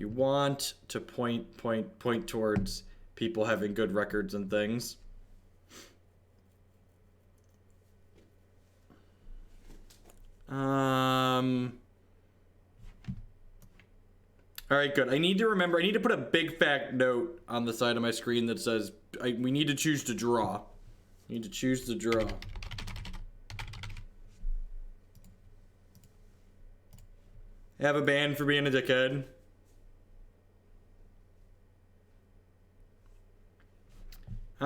You want to point towards people having good records and things. All right, good. I need to put a big fat note on the side of my screen that says we need to choose to draw. We need to choose to draw. Have a ban for being a dickhead.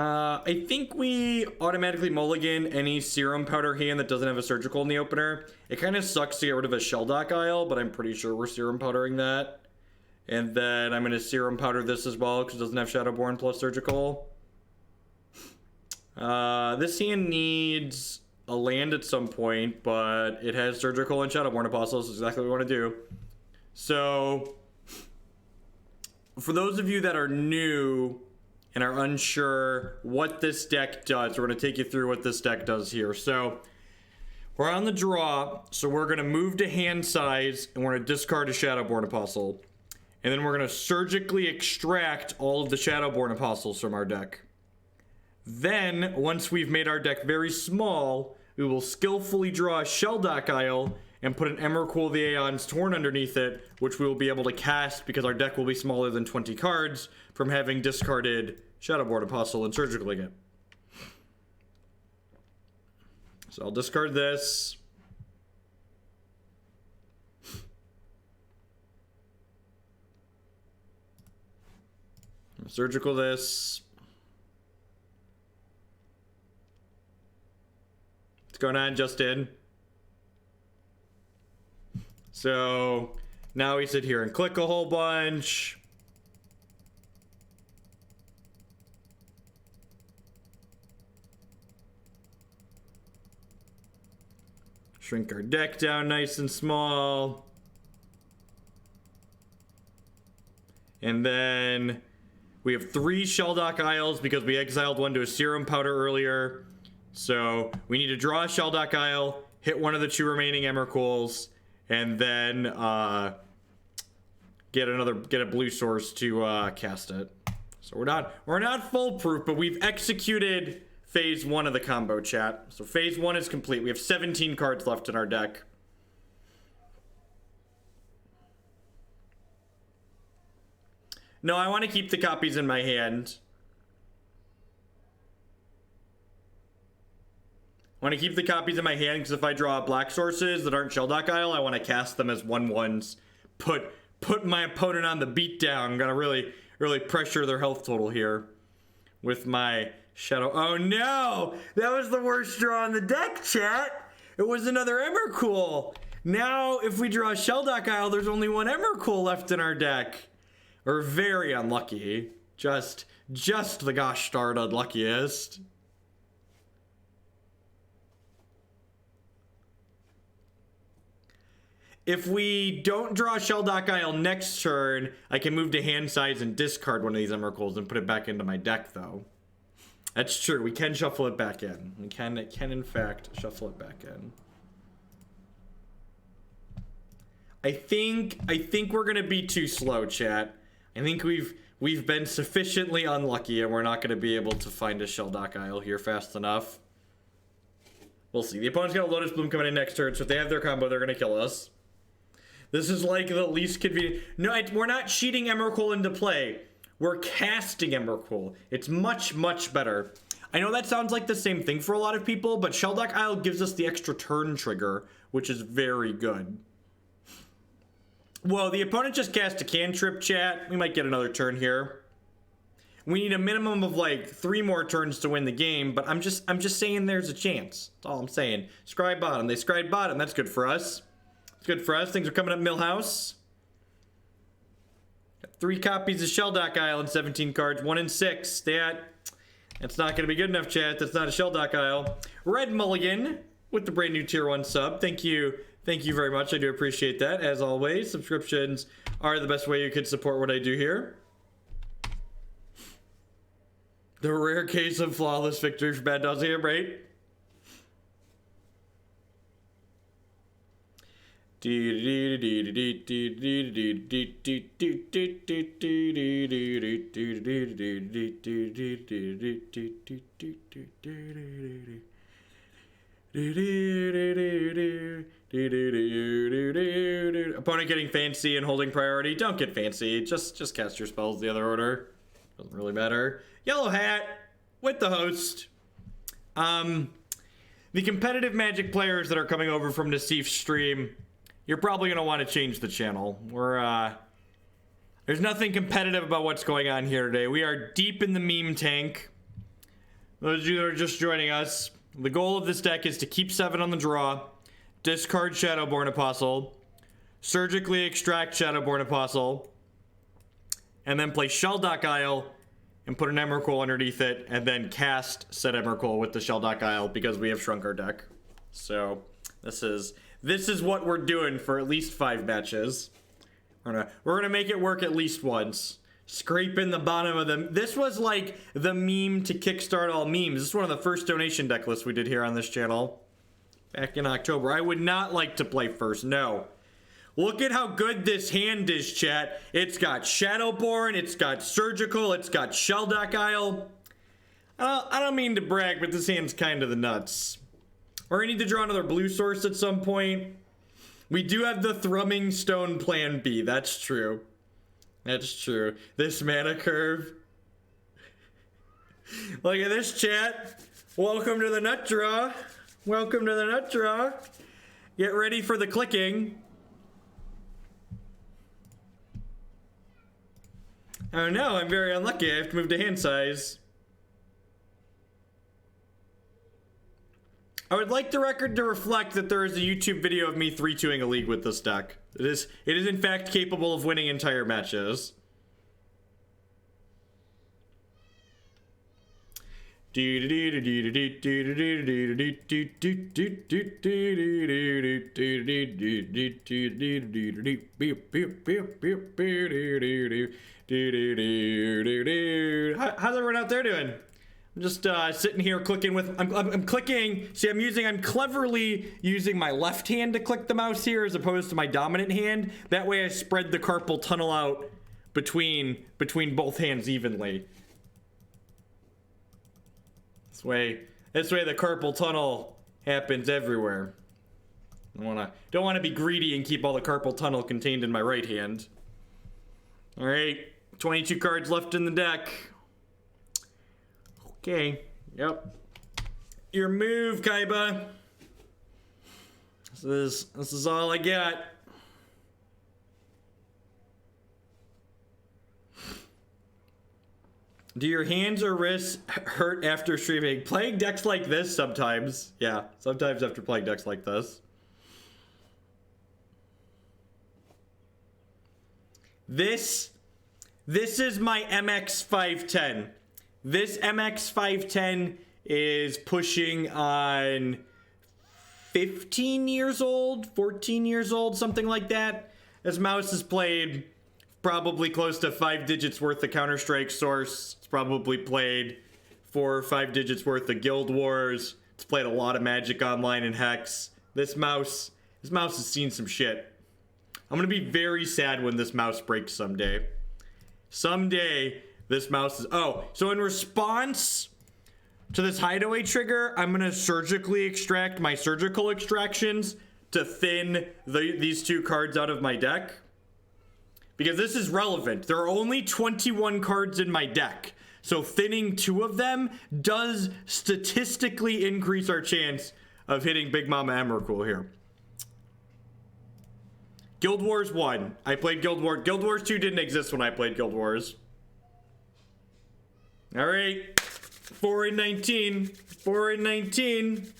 I think we automatically mulligan any Serum Powder hand that doesn't have a Surgical in the opener. It kind of sucks to get rid of a Shelldock Isle, but I'm pretty sure we're Serum Powdering that. And then I'm going to Serum Powder this as well because it doesn't have Shadowborn plus Surgical. This hand needs a land at some point, but it has Surgical and Shadowborn Apostle, so exactly what we want to do. So, for those of you that are new and are unsure what this deck does, we're going to take you through what this deck does here. So, we're on the draw, so we're going to move to hand size, and we're going to discard a Shadowborn Apostle. And then we're going to surgically extract all of the Shadowborn Apostles from our deck. Then, once we've made our deck very small, we will skillfully draw a Shelldock Isle and put an Emrakul the Aeons Torn underneath it, which we will be able to cast because our deck will be smaller than 20 cards from having discarded Shadowborn Apostle and Surgically again. So I'll discard this. Surgical this. What's going on, Justin? So now we sit here and click a whole bunch. Shrink our deck down nice and small. And then we have 3 Shelldock Isles because we exiled one to a Serum Powder earlier. So we need to draw a Shelldock Isle, hit one of the 2 remaining Emrakuls, and then get a blue source to cast it. So we're not foolproof, but we've executed phase 1 of the combo, chat. So phase 1 is complete. We have 17 cards left in our deck. No, I want to keep the copies in my hand. I want to keep the copies in my hand because if I draw black sources that aren't Shelldock Isle, I want to cast them as 1/1s. Put my opponent on the beatdown. I'm gonna really pressure their health total here with my Shadow. Oh no! That was the worst draw in the deck, chat! It was another Emrakul! Now, if we draw a Shelldock Isle, there's only 1 Emrakul left in our deck. We're very unlucky. Just the gosh darn unluckiest. If we don't draw Shelldock Isle next turn, I can move to hand size and discard one of these Emrakuls and put it back into my deck, though. That's true. We can shuffle it back in. We can in fact shuffle it back in. I think we're gonna be too slow, chat. I think we've been sufficiently unlucky, and we're not gonna be able to find a Shelldock Isle here fast enough. We'll see. The opponent's got a Lotus Bloom coming in next turn, so if they have their combo, they're gonna kill us. This is like the least convenient. No, we're not cheating Emrakul into play. We're casting Emrakul. It's much, much better. I know that sounds like the same thing for a lot of people, but Shelldock Isle gives us the extra turn trigger, which is very good. Well, the opponent just cast a cantrip, chat. We might get another turn here. We need a minimum of like 3 more turns to win the game, but I'm just saying there's a chance. That's all I'm saying. Scry bottom. They scried bottom. That's good for us. It's good for us. Things are coming up Millhouse. Got 3 copies of Shelldock Isle and 17 cards. 1 and 6. Stat. That's not going to be good enough, chat. That's not a Shelldock Isle. Red Mulligan with the brand new tier 1 sub. Thank you. Thank you very much. I do appreciate that. As always, subscriptions are the best way you can support what I do here. The rare case of flawless victory for Bad Naseum, right? Opponent getting fancy and holding priority. Don't get fancy. Just cast your spells the other order. Doesn't really matter. Yellow hat with the host. The competitive Magic players that are coming over from Naseef's stream, you're probably gonna want to change the channel. There's nothing competitive about what's going on here today. We are deep in the meme tank. Those of you that are just joining us, the goal of this deck is to keep 7 on the draw, discard Shadowborn Apostle, surgically extract Shadowborn Apostle, and then play Shelldock Isle and put an Emrakul underneath it, and then cast said Emrakul with the Shelldock Isle because we have shrunk our deck. So this is what we're doing for at least 5 matches. We're gonna make it work at least once. Scraping the bottom of them. This was like the meme to kickstart all memes. This is one of the first donation deck lists we did here on this channel back in October. I would not like to play first. No. Look at how good this hand is, chat. It's got Shadowborn, it's got Surgical, it's got Shelldock Isle. I don't mean to brag, but this hand's kind of the nuts. We're gonna need to draw another blue source at some point. We do have the Thrumming Stone plan B. That's true. That's true. This mana curve. Look at this, chat. Welcome to the nut draw. Welcome to the nut draw. Get ready for the clicking. Oh no, I'm very unlucky. I have to move to hand size. I would like the record to reflect that there is a YouTube video of me 3-2ing a league with this deck. It is in fact capable of winning entire matches. How's everyone out there doing? I'm just sitting here clicking with, I'm clicking, see I'm cleverly using my left hand to click the mouse here as opposed to my dominant hand. That way I spread the carpal tunnel out between both hands evenly. This way the carpal tunnel happens everywhere. Don't wanna be greedy and keep all the carpal tunnel contained in my right hand. All right, 22 cards left in the deck. Okay, yep. Your move, Kaiba. This is all I got. Do your hands or wrists hurt after streaming? Playing decks like this sometimes. Yeah, sometimes after playing decks like this. This is my MX510. This MX510 is pushing on 15 years old, 14 years old, something like that. This mouse has played probably close to 5 digits worth of Counter-Strike Source. It's probably played 4 or 5 digits worth of Guild Wars. It's played a lot of Magic Online and Hex. This mouse has seen some shit. I'm gonna be very sad when this mouse breaks someday. Someday, this mouse is... Oh, so in response to this hideaway trigger, I'm gonna surgically extract my surgical extractions to thin these 2 cards out of my deck. Because this is relevant. There are only 21 cards in my deck. So thinning 2 of them does statistically increase our chance of hitting Big Mama Emrakul here. Guild Wars 1. I played Guild Wars. Guild Wars 2 didn't exist when I played Guild Wars. Alright. 4 and 19. 4 and 19.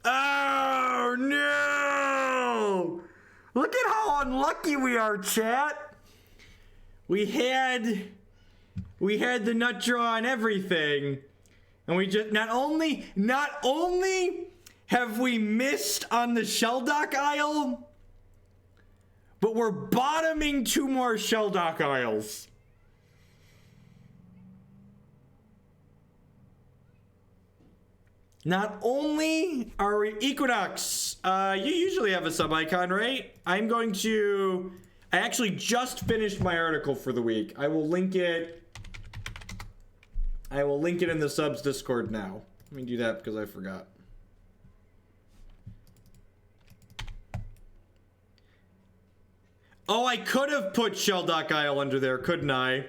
Oh no! Look at how unlucky we are, chat. We had the nut draw and everything, and we just not only have we missed on the Shelldock Isle, but we're bottoming 2 more Shelldock Isles. Not only are we Equinox, you usually have a sub icon, right? I actually just finished my article for the week. I will link it in the subs Discord now. Let me do that because I forgot. Oh, I could have put Shelldock Isle under there, couldn't I?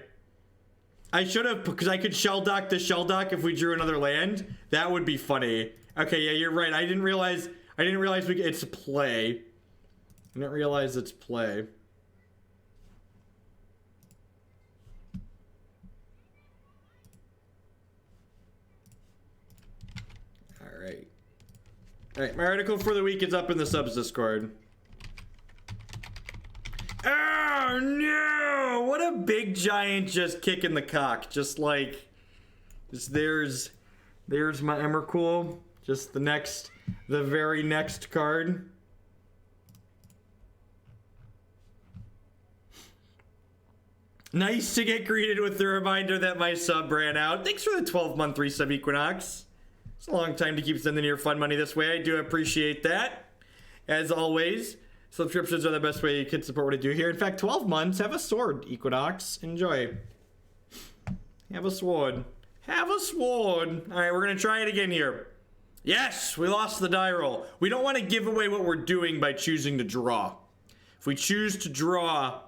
I should have, because I could Shelldock the Shelldock if we drew another land. That would be funny. Okay, yeah, you're right. I didn't realize it's play. I didn't realize it's play. Alright. Alright, my article for the week is up in the subs Discord. Oh no! What a big giant just kick in the cock. Just like, there's my Emrakul. Just the very next card. Nice to get greeted with the reminder that my sub ran out. Thanks for the 12-month resub, Equinox. It's a long time to keep sending your fun money this way. I do appreciate that. As always, subscriptions are the best way you can support what I do here. In fact, 12 months. Have a sword, Equinox. Enjoy. Have a sword. Have a sword. All right, we're going to try it again here. Yes, we lost the die roll. We don't want to give away what we're doing by choosing to draw. If we choose to draw,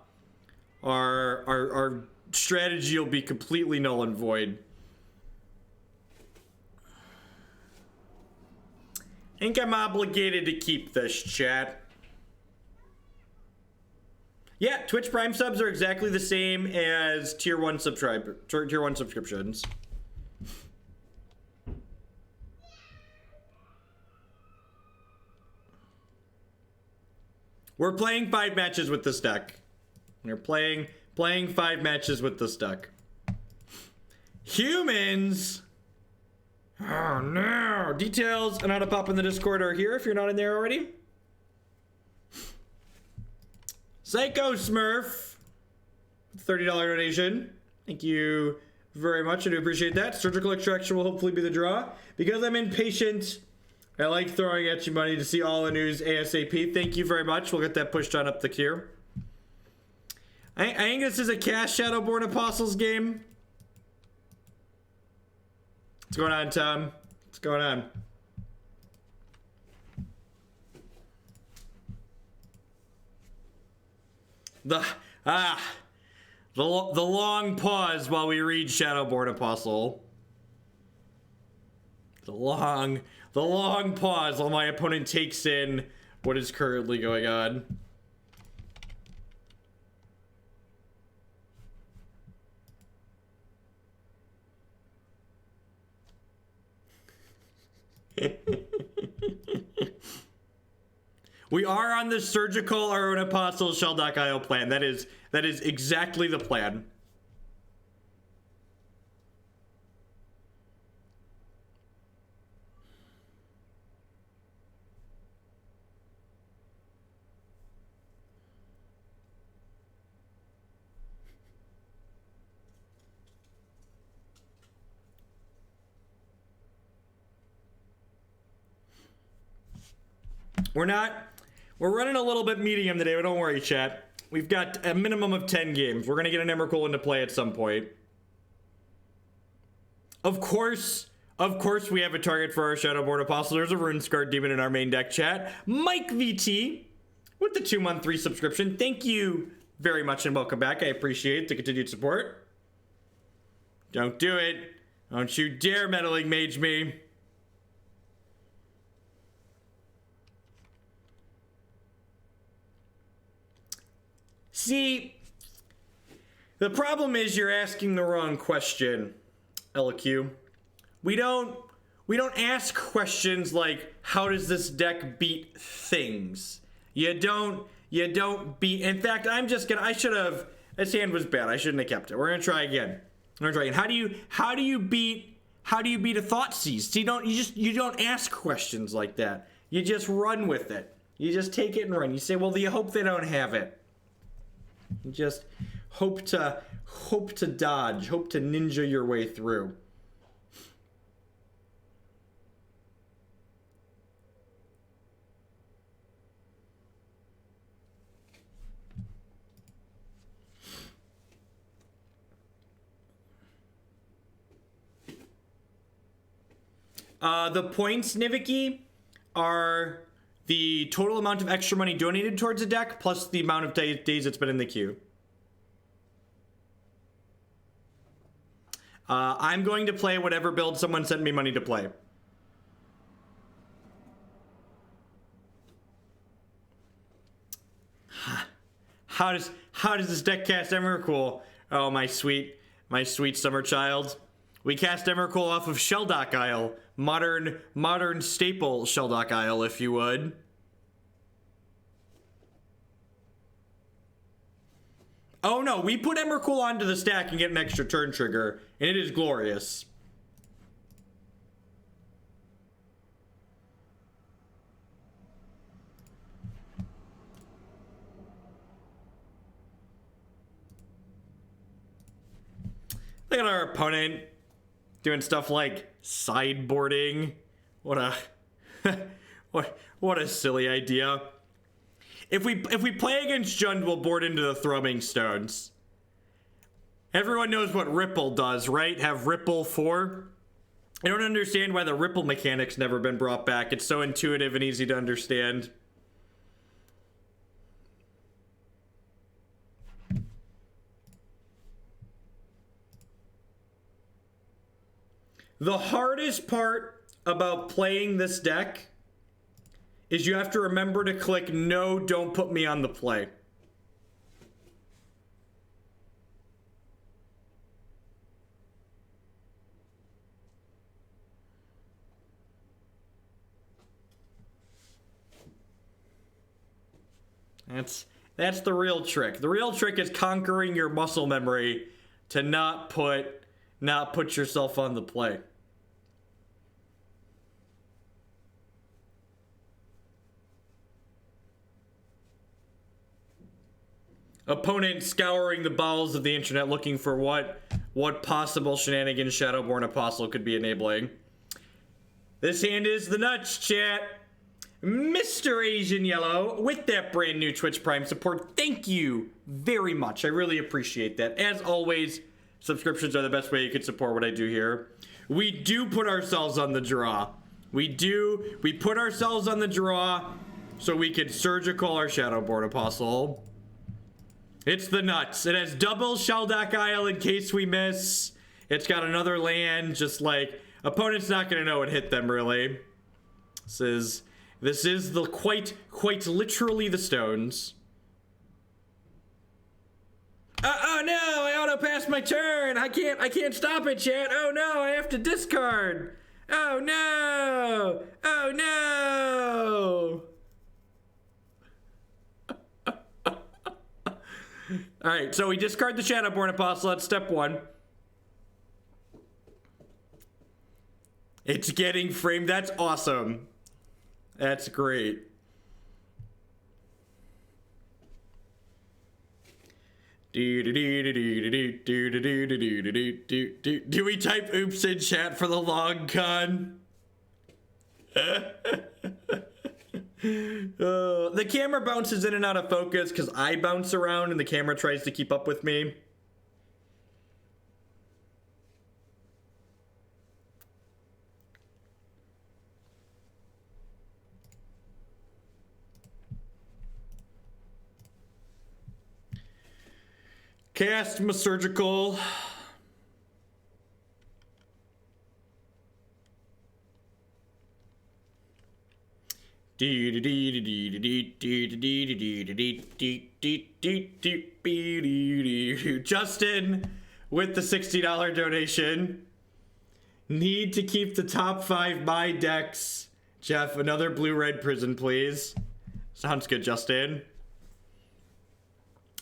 our strategy will be completely null and void. I think I'm obligated to keep this, chat. Yeah, Twitch Prime subs are exactly the same as tier 1 subscriptions. We're playing 5 matches with this deck. We're playing 5 matches with this deck. Humans! Oh no! Details on how to pop in the Discord are here if you're not in there already. Psycho Smurf, $30 donation. Thank you very much. I do appreciate that. Surgical Extraction will hopefully be the draw. Because I'm impatient, I like throwing at you money to see all the news ASAP. Thank you very much. We'll get that pushed on up the tier. I think this is a cash Shadowborn Apostles game. What's going on, Tom? What's going on? The long pause while we read Shadowborn Apostle. The long pause while my opponent takes in what is currently going on. We are on the surgical Rune Apostle Shelldock Isle plan. That is exactly the plan. We're running a little bit medium today, but don't worry, chat. We've got a minimum of 10 games. We're gonna get an Emrakul into play at some point. Of course we have a target for our Shadowborn Apostle. There's a Rune-Scarred Demon in our main deck, chat. Mike VT with the 2-month 3 subscription. Thank you very much and welcome back. I appreciate the continued support. Don't do it. Don't you dare meddling mage me. See, the problem is you're asking the wrong question, LQ. We don't ask questions like, how does this deck beat things? You don't beat. In fact, this hand was bad. I shouldn't have kept it. We're gonna try again. How do you beat a thought seize? See, you don't ask questions like that. You just run with it. You just take it and run. You say, well, you hope they don't have it. You just hope to dodge, hope to ninja your way through. The points, Niviki, are the total amount of extra money donated towards a deck plus the amount of days it's been in the queue. I'm going to play whatever build someone sent me money to play. How does this deck cast Emrakul? Oh, my sweet summer child. We cast Emrakul off of Shelldock Isle. Modern staple Shelldock Isle, if you would. Oh no, we put Emrakul onto the stack and get an extra turn trigger, and it is glorious. Look at our opponent doing stuff like sideboarding. What a what a silly idea. If we play against Jund, we'll board into the Thrumming Stones. Everyone knows what Ripple does, right? Have Ripple 4. I don't understand why the Ripple mechanic's never been brought back. It's so intuitive and easy to understand. The hardest part about playing this deck is you have to remember to click no, don't put me on the play. That's the real trick. The real trick is conquering your muscle memory to not put yourself on the play. Opponent scouring the bowels of the internet looking for what possible shenanigans Shadowborn Apostle could be enabling. This hand is the nuts, chat. Mr. Asian Yellow with that brand new Twitch Prime support. Thank you very much. I really appreciate that. As always, subscriptions are the best way you can support what I do here. We do put ourselves on the draw. We put ourselves on the draw so we can surgical our Shadowborn Apostle. It's the nuts. It has double Shelldock Isle in case we miss. It's got another land, just like opponent's not gonna know it hit them really. This is the quite literally the stones. Oh no, I auto passed my turn. I can't stop it, chat. Oh no, I have to discard. Oh no. Oh no. All right, so we discard the Shadowborn Apostle. That's step one. It's getting framed. That's awesome. That's great. Do we type oops in chat for the long con? The camera bounces in and out of focus because I bounce around and the camera tries to keep up with me. Cast my surgical. Justin with the $60 donation. Need to keep the top 5 my decks. Jeff, another blue-red prison, please. Sounds good, Justin.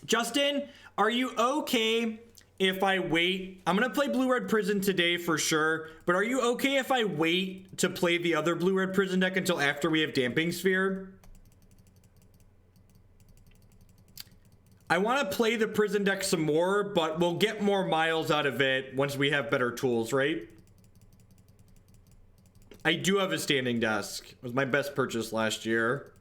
Justin, are you okay if I wait? I'm gonna play blue-red prison today for sure, but are you okay if I wait to play the other blue-red prison deck until after we have Damping Sphere? I want to play the prison deck some more, but we'll get more miles out of it once we have better tools, right? I do have a standing desk. It was my best purchase last year.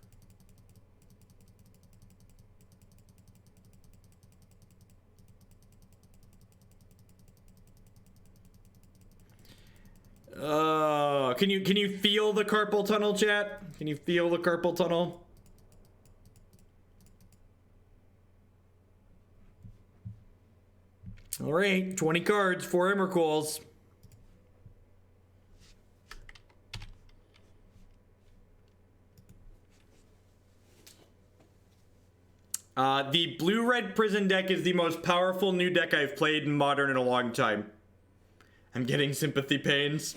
Oh, can you feel the carpal tunnel, chat? Can you feel the carpal tunnel? All right, 20 cards, 4 Emrakuls. The blue-red prison deck is the most powerful new deck I've played in Modern in a long time. I'm getting sympathy pains.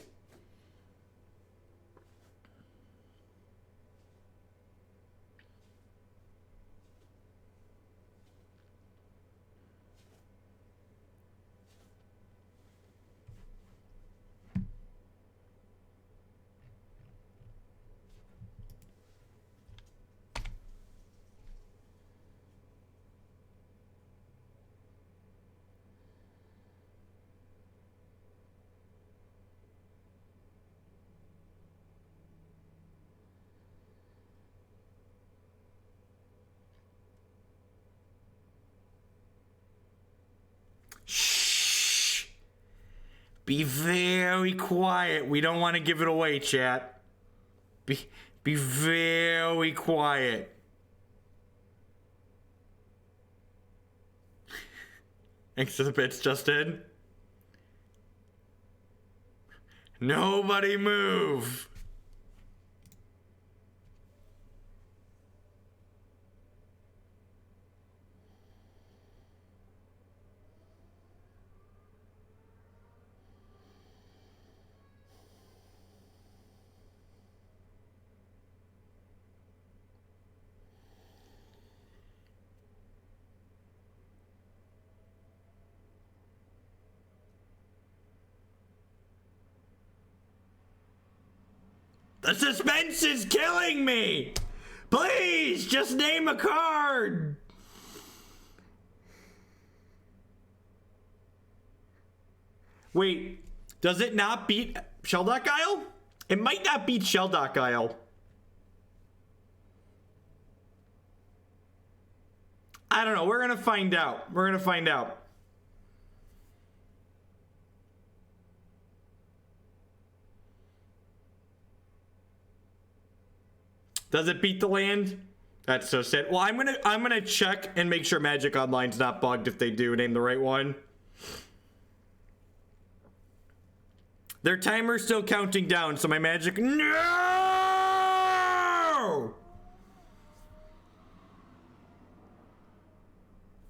Be very quiet. We don't want to give it away, chat. Be very quiet. Thanks for the bits, Justin. Nobody move. The suspense is killing me! Please, just name a card! Wait, does it not beat Shelldock Isle? It might not beat Shelldock Isle. I don't know, we're gonna find out. We're gonna find out. Does it beat the land? That's so sad. Well, I'm gonna check and make sure Magic Online's not bugged if they do name the right one. Their timer's still counting down, so my Magic. No!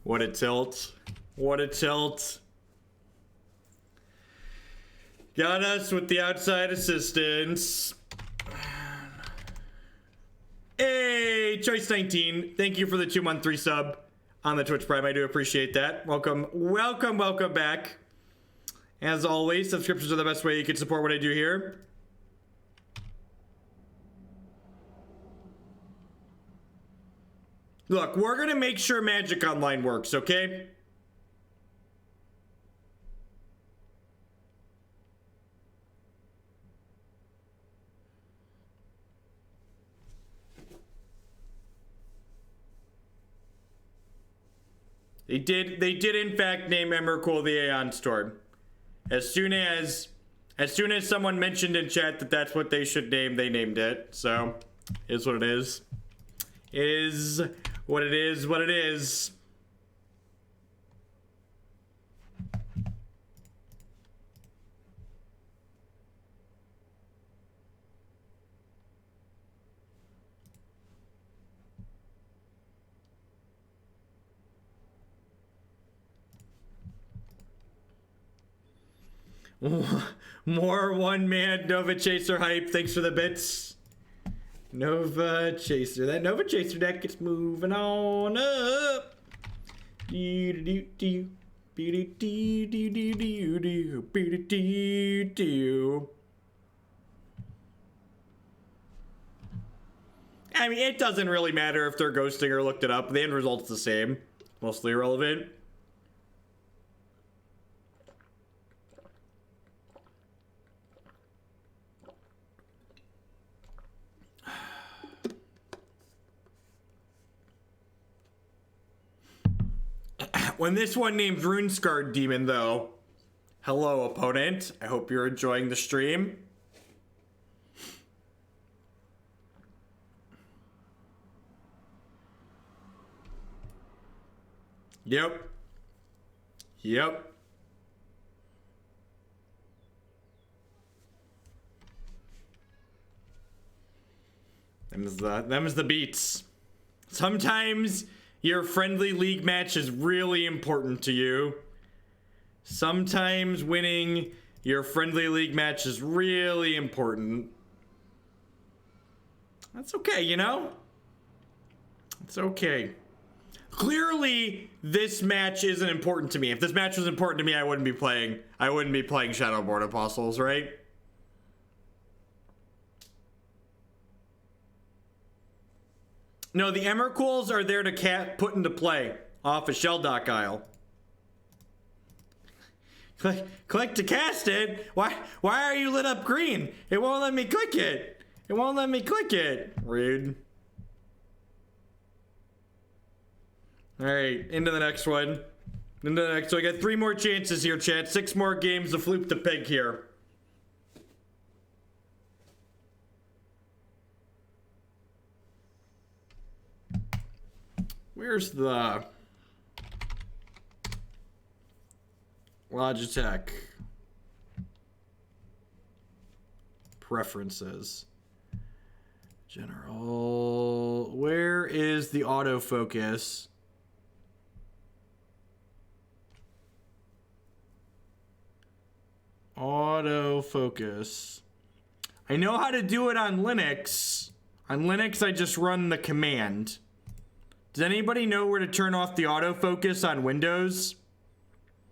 What a tilt. What a tilt. Got us with the outside assistance. Hey, Choice 19, thank you for the 2-month 3 sub on the Twitch Prime. I do appreciate that. Welcome, welcome, welcome back. As always, subscriptions are the best way you can support what I do here. Look, we're gonna make sure Magic Online works, okay? They did in fact name Emrakul the Aeons Storm. As soon as someone mentioned in chat that that's what they should name, they named it. So, is what it is. Is what it is, what it is. More one-man Nova Chaser hype. Thanks for the bits. Nova Chaser. That Nova Chaser deck gets moving on up. I mean, it doesn't really matter if they're ghosting or looked it up. The end result's the same. Mostly irrelevant. When this one named Rune-Scarred Demon, though, hello, opponent. I hope you're enjoying the stream. Yep. Yep. Them is the beats. Sometimes your friendly league match is really important to you. Sometimes winning your friendly league match is really important. That's okay, you know? It's okay. Clearly, this match isn't important to me. If this match was important to me, I wouldn't be playing Shadowborn Apostles, right? No, the Emrakuls are there to put into play off of Shelldock Isle. Click to cast it. Why are you lit up green? It won't let me click it. It won't let me click it. Rude. All right, into the next one. Into the next one. I got 3 more chances here, chat. 6 more games to floop the pig here. Where's the Logitech preferences? General. Where is the autofocus? Autofocus. I know how to do it on Linux. On Linux, I just run the command. Does anybody know where to turn off the autofocus on Windows?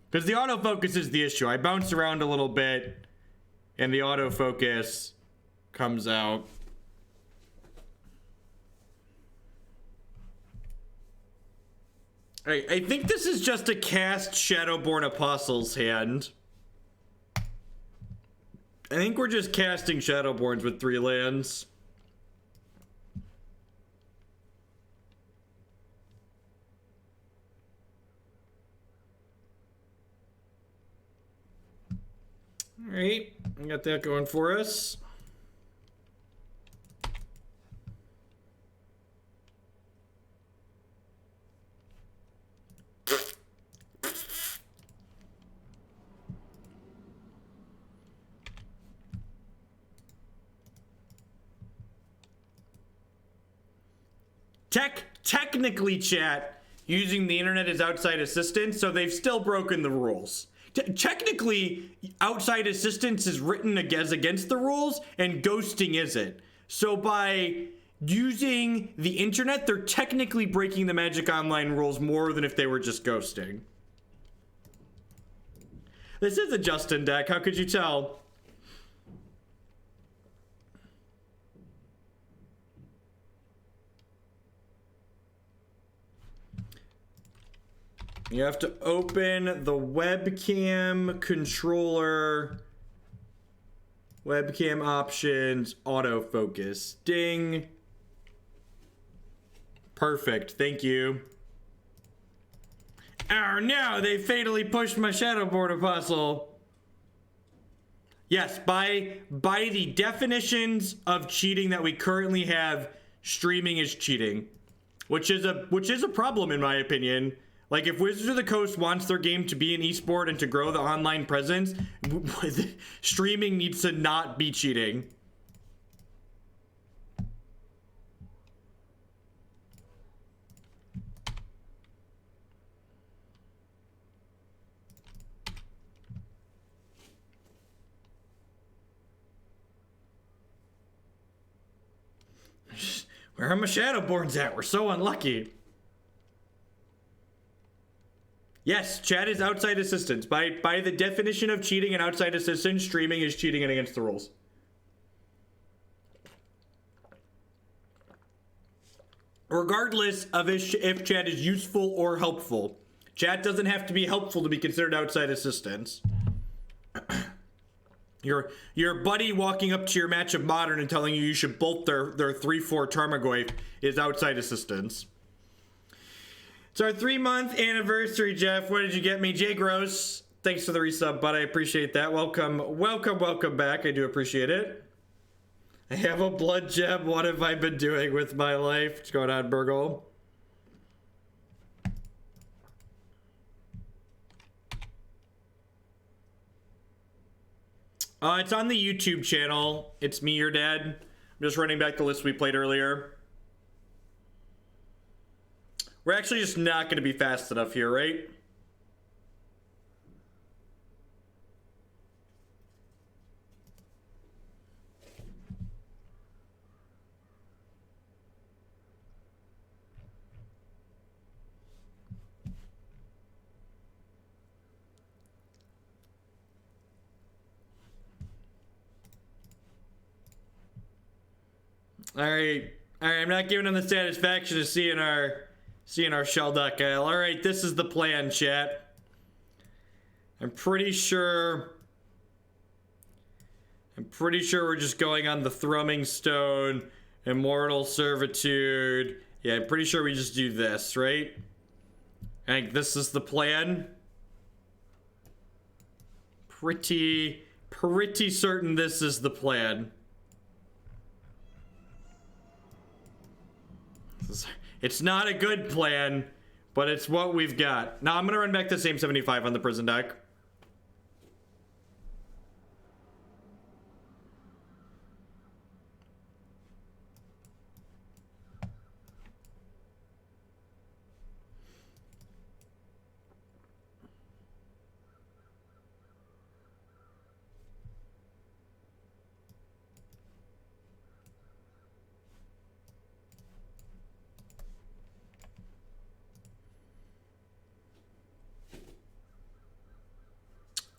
Because the autofocus is the issue. I bounce around a little bit, and the autofocus comes out. Alright, I think this is just a cast Shadowborn Apostle's hand. I think we're just casting Shadowborns with 3 lands. Alright, I got that going for us. Technically, chat, using the internet as outside assistance, so they've still broken the rules. Technically, outside assistance is written as against the rules, and ghosting isn't. So by using the internet, they're technically breaking the Magic Online rules more than if they were just ghosting. This is a Justin deck, how could you tell? You have to open the webcam controller, webcam options, autofocus, ding. Perfect, thank you. Oh no, they fatally pushed my Shadowborn Apostle. Yes, by the definitions of cheating that we currently have, streaming is cheating, which is a problem in my opinion. Like, if Wizards of the Coast wants their game to be an esport and to grow the online presence, streaming needs to not be cheating. Where are my Shadowborns at? We're so unlucky. Yes, chat is outside assistance. By the definition of cheating and outside assistance, streaming is cheating and against the rules. Regardless of if chat is useful or helpful. Chat doesn't have to be helpful to be considered outside assistance. Your buddy walking up to your match of Modern and telling you should bolt their 3/4 Tarmogoyf is outside assistance. It's our 3-month anniversary, Jeff. What did you get me? Jay Gross, thanks for the resub, bud. I appreciate that. Welcome back. I do appreciate it. I have a blood gem. What have I been doing with my life? What's going on, Burgle? It's on the YouTube channel. It's me, your dad. I'm just running back the list we played earlier. We're actually just not going to be fast enough here, right? All right, I'm not giving them the satisfaction of seeing our Shelldock Isle. All right, this is the plan, chat. I'm pretty sure we're just going on the Thrumming Stone, Immortal Servitude. Yeah, I'm pretty sure we just do this, right? I think this is the plan. Pretty certain this is the plan. It's not a good plan, but it's what we've got. Now I'm gonna run back the same 75 on the prison deck.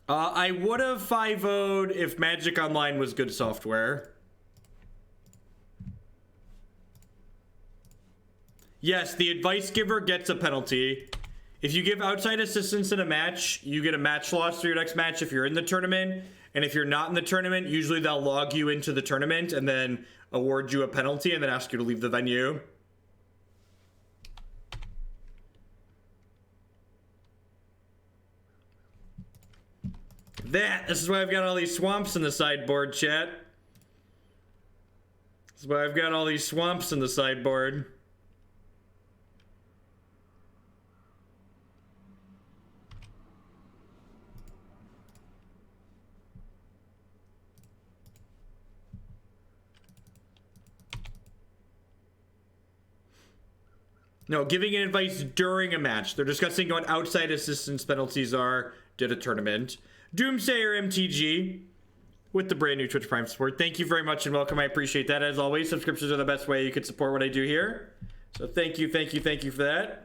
I would have 5-0'd if Magic Online was good software. Yes, the advice giver gets a penalty. If you give outside assistance in a match, you get a match loss for your next match if you're in the tournament. And if you're not in the tournament, usually they'll log you into the tournament and then award you a penalty and then ask you to leave the venue. This is why I've got all these swamps in the sideboard, chat. This is why I've got all these swamps in the sideboard. No, giving advice during a match. They're discussing what outside assistance penalties are. Did a tournament. Doomsayer MTG with the brand new Twitch Prime support. Thank you very much and welcome. I appreciate that. As always, subscriptions are the best way you can support what I do here. So thank you for that.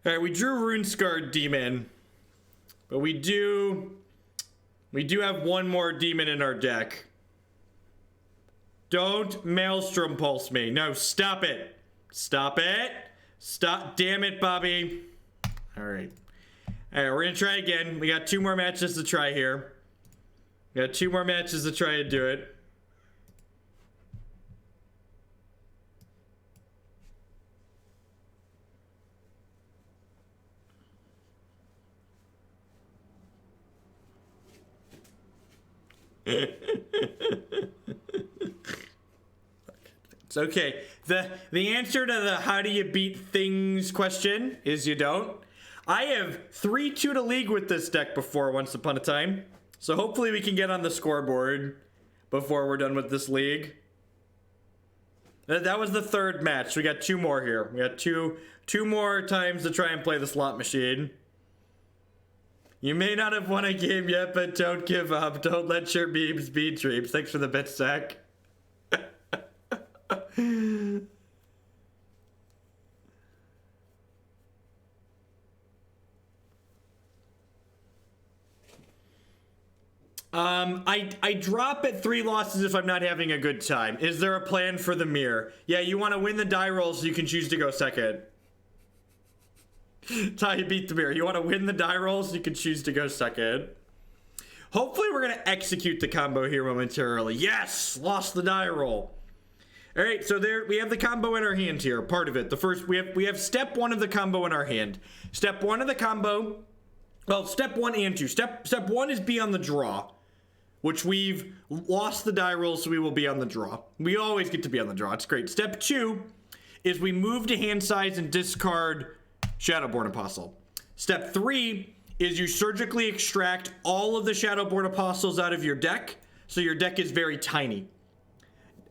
All right, we drew Rune-Scarred Demon, but we do have one more demon in our deck. Don't Maelstrom Pulse me. No, stop it. Stop it. Stop. Damn it, Bobby. All right. All right, we're going to try again. We got 2 more matches to try here. We got 2 more matches to try and do it. It's okay. The answer to the how do you beat things question is you don't. I have 3-2 to league with this deck before once upon a time. So hopefully we can get on the scoreboard before we're done with this league. That was the 3rd match. We got 2 more here. We got two more times to try and play the slot machine. You may not have won a game yet, but don't give up. Don't let your memes be dreams. Thanks for the bit, Zach. I drop at 3 losses if I'm not having a good time. Is there a plan for the mirror? Yeah, you want to win the die roll so you can choose to go second. That's how you beat the mirror. You want to win the die rolls, so you can choose to go second. Hopefully we're going to execute the combo here momentarily. Yes! Lost the die roll. All right, so there we have the combo in our hand here. Part of it. The first we have step 1 of the combo in our hand. Step 1 of the combo Well, step 1 and 2. Step 1 is be on the draw, which we've lost the die roll, so we will be on the draw. We always get to be on the draw. It's great. Step 2 is we move to hand size and discard Shadowborn Apostle. Step 3 is you surgically extract all of the Shadowborn Apostles out of your deck, so your deck is very tiny.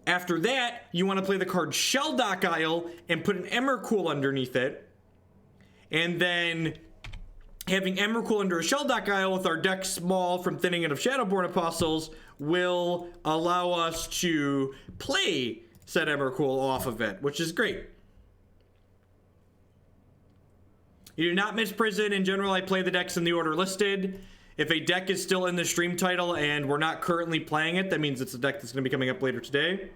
After that, you want to play the card Shelldock Isle and put an Emrakul underneath it. And then having Emrakul under a Shelldock Isle with our deck small from thinning it of Shadowborn Apostles will allow us to play said Emrakul off of it, which is great. You do not miss prison. In general, I play the decks in the order listed. If a deck is still in the stream title and we're not currently playing it, that means it's a deck that's going to be coming up later today.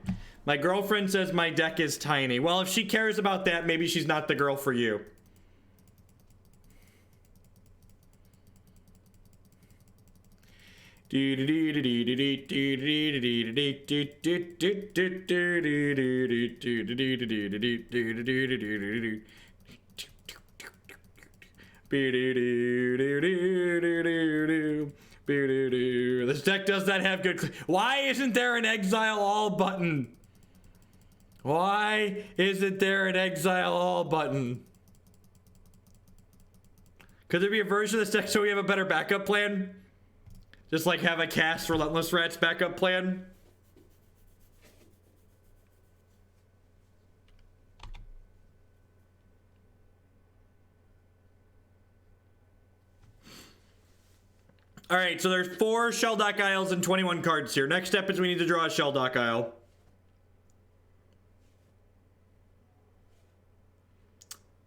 My girlfriend says my deck is tiny. Well, if she cares about that, maybe she's not the girl for you. This deck does not have good. Why isn't there an exile all button? Why isn't there an exile all button? Could there be a version of this deck so we have a better backup plan? Just like have a cast Relentless Rats backup plan? All right, so there's 4 Shelldock Isles and 21 cards here. Next step is we need to draw a Shelldock Isle.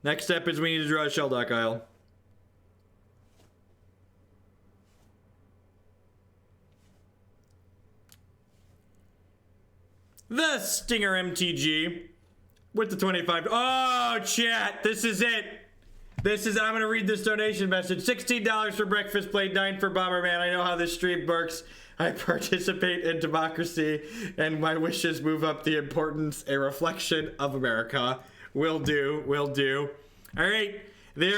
Next step is we need to draw a Shelldock Isle. The Stinger MTG with the 25. Oh, chat, this is it. This is, I'm going to read this donation message. $16 for breakfast plate, 9 for Bomberman. I know how this stream works. I participate in democracy, and my wishes move up the importance, a reflection of America. Will do, will do. All right,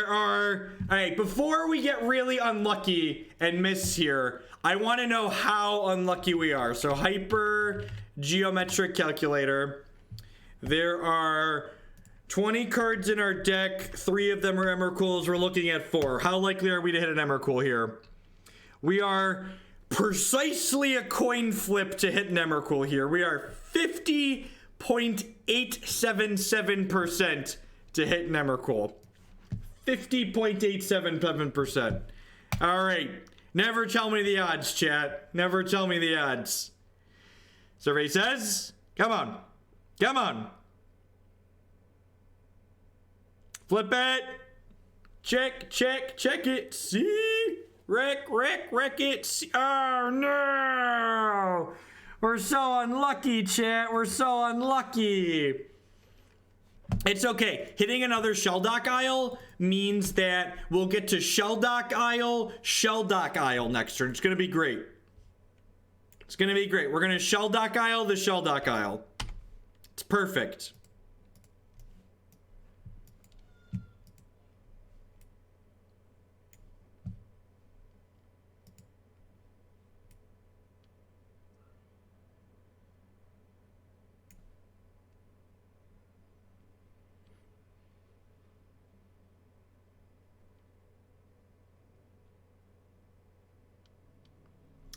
all right, before we get really unlucky and miss here, I want to know how unlucky we are. So hyper geometric calculator. There are 20 cards in our deck. 3 of them are Emrakuls. We're looking at 4. How likely are we to hit an Emrakul here? We are precisely a coin flip to hit an Emrakul here. We are 50.877% to hit an Emrakul. 50.877%. All right. Never tell me the odds, chat. Never tell me the odds. Survey says, come on. Come on. Flip it. Check, check, check it. See? Wreck it. See? Oh, no. We're so unlucky, chat. We're so unlucky. It's okay. Hitting another Shelldock Isle means that we'll get to Shelldock Isle next turn. It's going to be great. It's going to be great. We're going to Shelldock Isle the Shelldock Isle. It's perfect.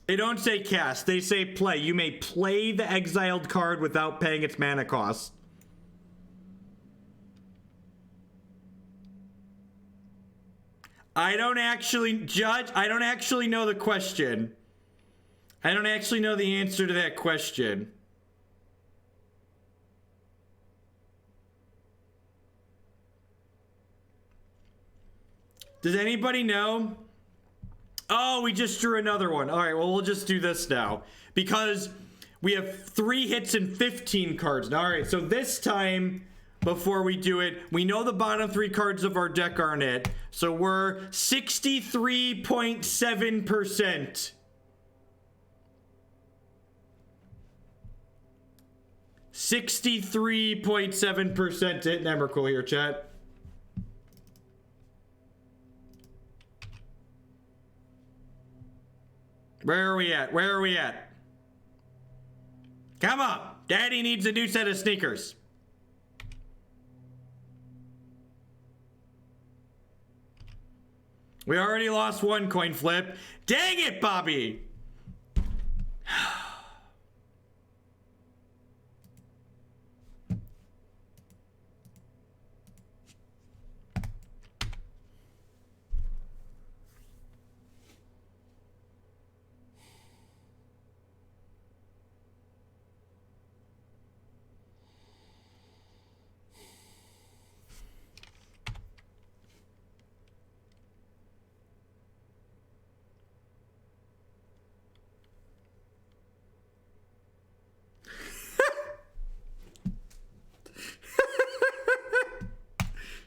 They don't say cast, they say play. You may play the exiled card without paying its mana cost. I don't actually judge. I don't actually know the question. I don't actually know the answer to that question. Does anybody know? Oh, we just drew another one. All right, well, we'll just do this now. Because we have 3 hits and 15 cards. Now, all right, so this time, before we do it, we know the bottom 3 cards of our deck aren't it. So we're 63.7%. 63.7% to hit Emrakul here, chat. Where are we at? Where are we at? Come on. Daddy needs a new set of sneakers. We already lost one coin flip. Dang it, Bobby!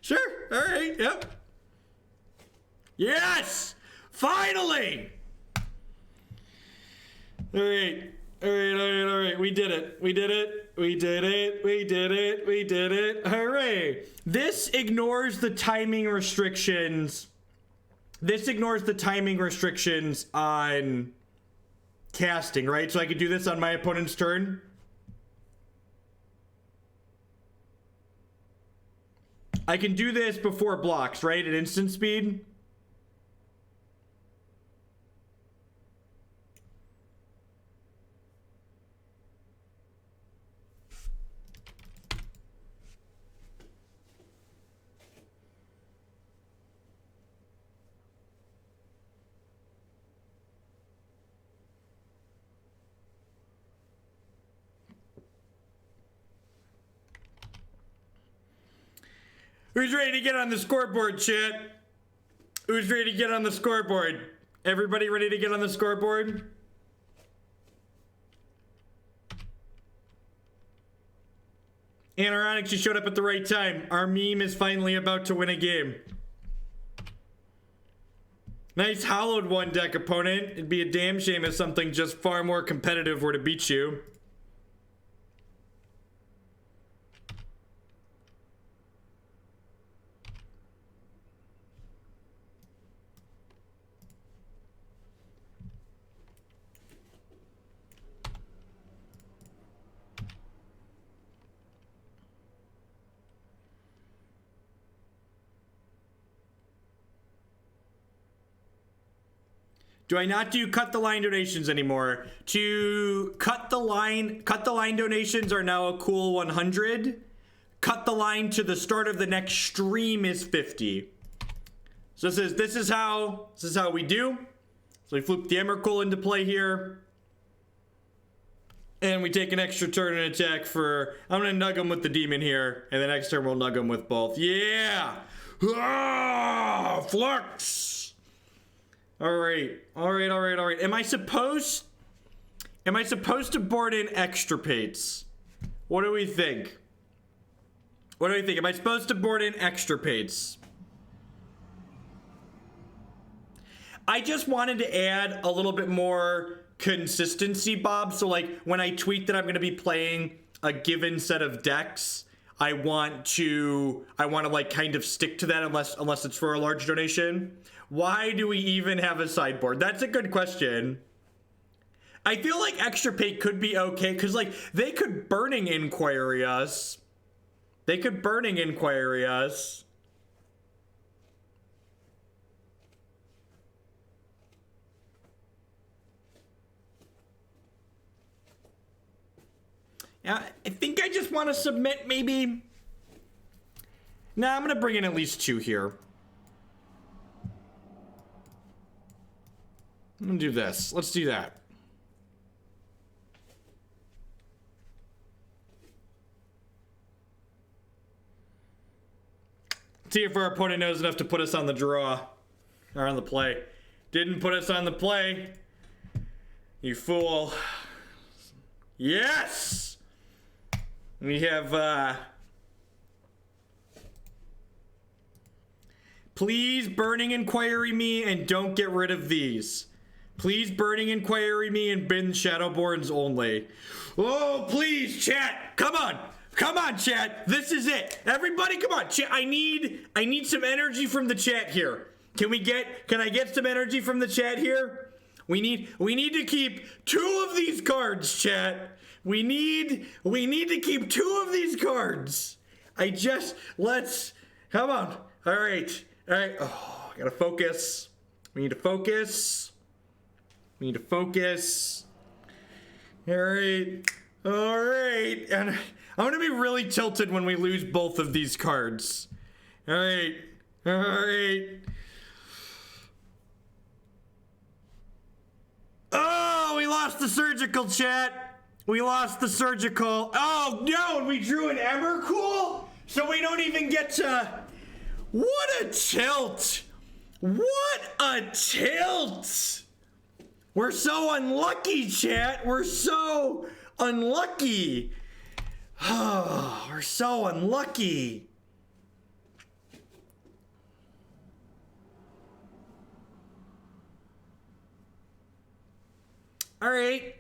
Sure. All right. Yep. Yes! Finally! All right. All right. All right. All right. We did it. We did it. We did it. We did it. We did it. Hooray. This ignores the timing restrictions. This ignores the timing restrictions on casting, right? So I could do this on my opponent's turn. I can do this before blocks, right? At instant speed. Who's ready to get on the scoreboard, chat? Who's ready to get on the scoreboard? Everybody ready to get on the scoreboard? Anoronics, you showed up at the right time. Our meme is finally about to win a game. Nice hollowed one deck, opponent. It'd be a damn shame if something just far more competitive were to beat you. Do I not do cut the line donations anymore? To cut the line donations are now a cool 100. Cut the line to the start of the next stream is 50. So this is how we do. So we flip the Emrakul into play here. And we take an extra turn and attack for, I'm gonna nug him with the demon here, and the next turn we'll nug him with both. Yeah! Ah, flux! All right. Am I supposed to board in Extirpates? What do we think? Am I supposed to board in Extirpates? I just wanted to add a little bit more consistency, Bob. So like when I tweet that I'm going to be playing a given set of decks, I want to like kind of stick to that unless it's for a large donation. Why do we even have a sideboard? That's a good question. I feel like Extirpate could be okay because like they could Burning Inquiry us. Yeah, I think I just want to submit maybe. Nah, I'm gonna bring in at least 2 here. I'm gonna do this. Let's do that. See if our opponent knows enough to put us on the draw. Or on the play. Didn't put us on the play. You fool. Yes! We have, please Burning Inquiry me and don't get rid of these. Please Burning Inquiry me and bin Shadowborns only. Oh, please, chat. Come on. Come on, chat. This is it. Everybody, come on. Chat, I need some energy from the chat here. Can I get some energy from the chat here? We need to keep 2 of these cards, chat. We need to keep 2 of these cards. Come on. All right. Oh, I gotta focus. We need to focus. All right. And I'm gonna be really tilted when we lose both of these cards. All right. Oh, we lost the surgical, chat. We lost the surgical. Oh, no, and we drew an Emrakul? So we don't even get to... What a tilt. We're so unlucky, chat. We're so unlucky. Oh, we're so unlucky. All right,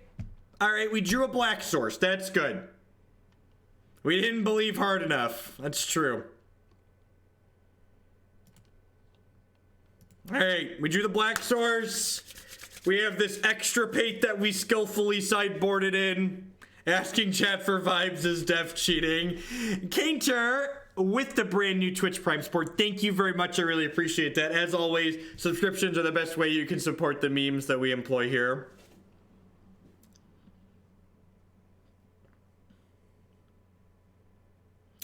we drew a black source. That's good. We didn't believe hard enough. That's true. All right, we drew the black source. We have this Extirpate that we skillfully sideboarded in. Asking chat for vibes is def cheating. Kainter with the brand new Twitch Prime support. Thank you very much. I really appreciate that. As always, subscriptions are the best way you can support the memes that we employ here.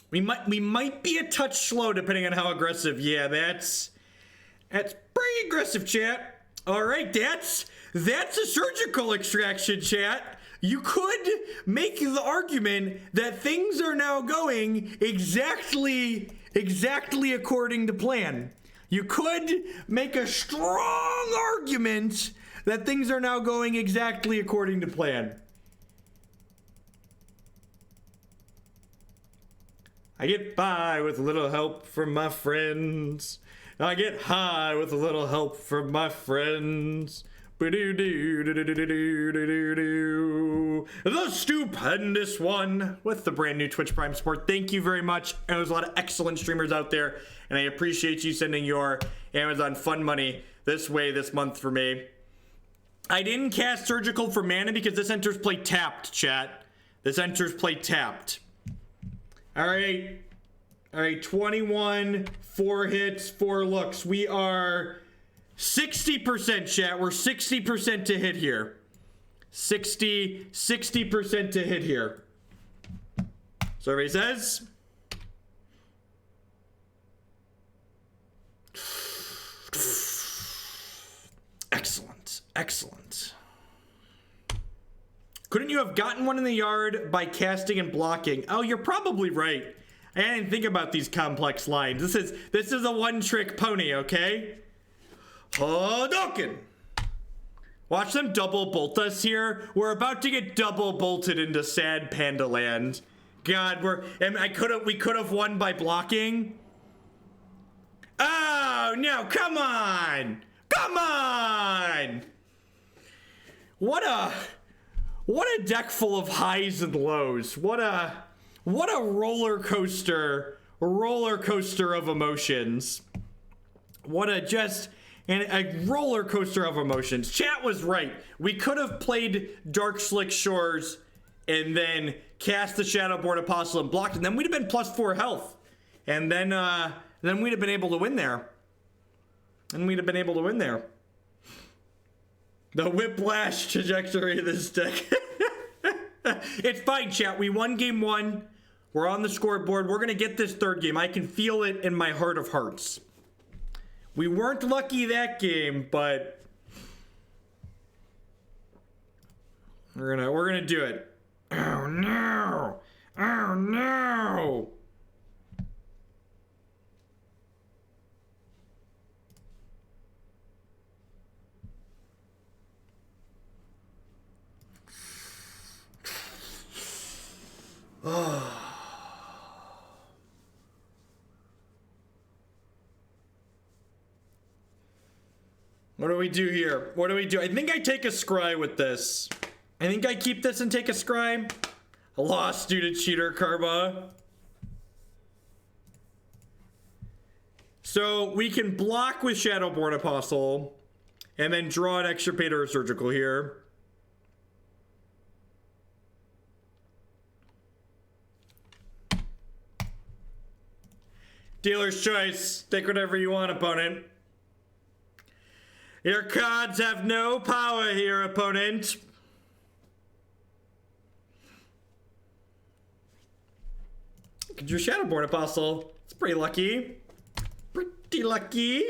We might be a touch slow depending on how aggressive. Yeah, that's pretty aggressive, chat. All right, that's a surgical extraction, chat. You could make the argument that things are now going exactly according to plan. You could make a strong argument that things are now going exactly according to plan. I get by with a little help from my friends. I get high with a little help from my friends. The stupendous one with the brand new Twitch Prime support. Thank you very much. There's a lot of excellent streamers out there, and I appreciate you sending your Amazon Fun money this way this month for me. I didn't cast Surgical for mana because this enters play tapped, chat. This enters play tapped. All right, 21, 4 hits, 4 looks. We are 60%, chat. We're 60% to hit here. 60% to hit here. So everybody says. Excellent. Couldn't you have gotten one in the yard by casting and blocking? Oh, you're probably right. I didn't think about these complex lines. This is a one-trick pony, okay? Hadouken! Watch them double bolt us here. We're about to get double bolted into sad panda land. God, we could have won by blocking. Oh no! Come on! What a deck full of highs and lows. What a roller coaster of emotions. A roller coaster of emotions. Chat was right. We could have played Darkslick Shores and then cast the Shadowborn Apostle and blocked, and then we'd have been +4 health. And then we'd have been able to win there. The whiplash trajectory of this deck. It's fine, chat. We won game 1. We're on the scoreboard. We're going to get this third game. I can feel it in my heart of hearts. We weren't lucky that game, but we're gonna do it. Oh no! Oh no! What do we do here? I think I take a scry with this. I think I keep this and take a scry. A lost due to cheater karma. So we can block with Shadowborn Apostle. And then draw an Extirpate or a Surgical here. Dealer's choice. Take whatever you want, opponent. Your cards have no power here, opponent. Look at your Shadowborn Apostle. It's pretty lucky. Pretty lucky.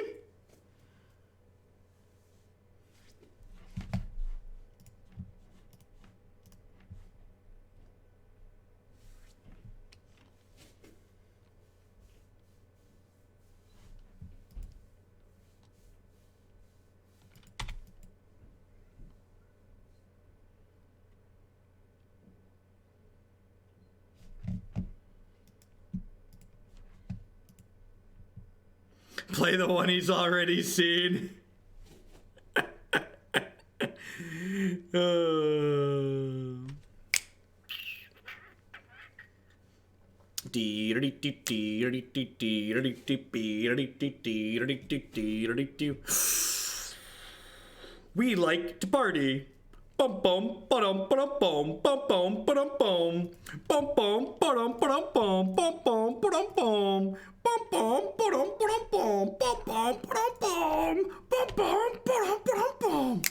Play the one he's already seen. We like to party. Bum bum ba-dum ba-dum bum bum bum ba-dum bum bum bum ba-dum ba-dum bum bum bum ba-dum bum bum bum ba-dum ba-dum bum bum bum ba-dum bum bum bum ba-dum ba-dum bum.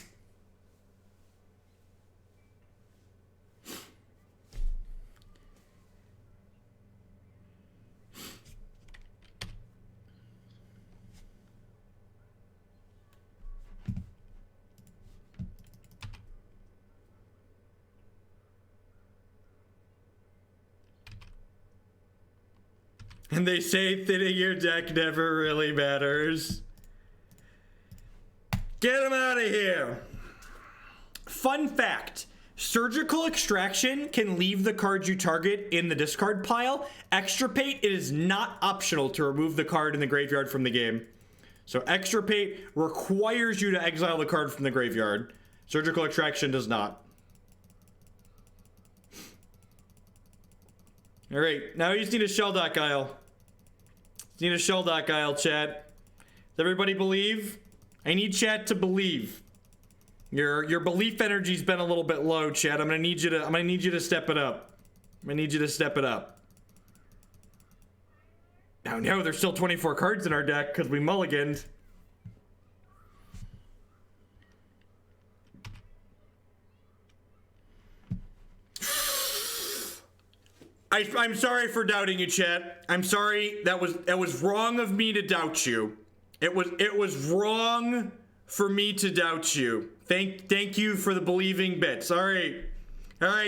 And they say thinning your deck never really matters. Get him out of here. Fun fact. Surgical Extraction can leave the card you target in the discard pile. Extirpate, it is not optional to remove the card in the graveyard from the game. So Extirpate requires you to exile the card from the graveyard. Surgical Extraction does not. All right, now you just need a Shelldock Isle. Just need a Shelldock Isle, chat. Does everybody believe? I need chat to believe. Your belief energy's been a little bit low, chat. I'm gonna need you to step it up. I'm gonna need you to step it up. Now, no, there's still 24 cards in our deck because we mulliganed. I'm sorry for doubting you, chat. I'm sorry. That was wrong of me to doubt you. It was wrong for me to doubt you. Thank you for the believing bits. All right,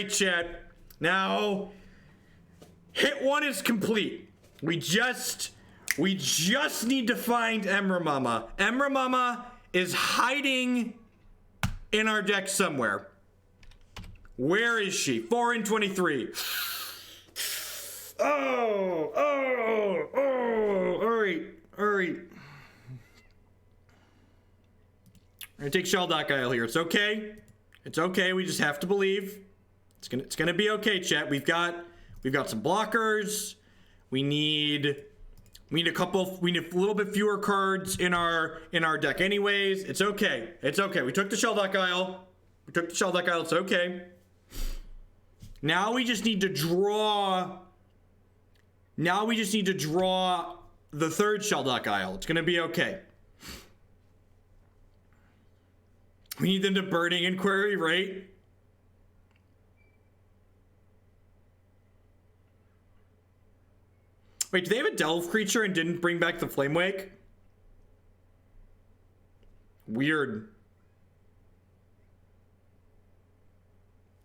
chat. Now, hit one is complete. We just need to find Emrakul. Emrakul is hiding in our deck somewhere. Where is she? 4 and 23. Oh, all right. I'm gonna take Shelldock Isle here. It's okay. We just have to believe. It's gonna be okay, chat. We've got some blockers. We need a little bit fewer cards in our deck anyways. It's okay. We took the Shelldock Isle. It's okay. Now we just need to draw the third Shelldock Isle. It's gonna be okay. We need them to Burning Inquiry, right? Wait, do they have a Delve creature and didn't bring back the Flame Wake? Weird.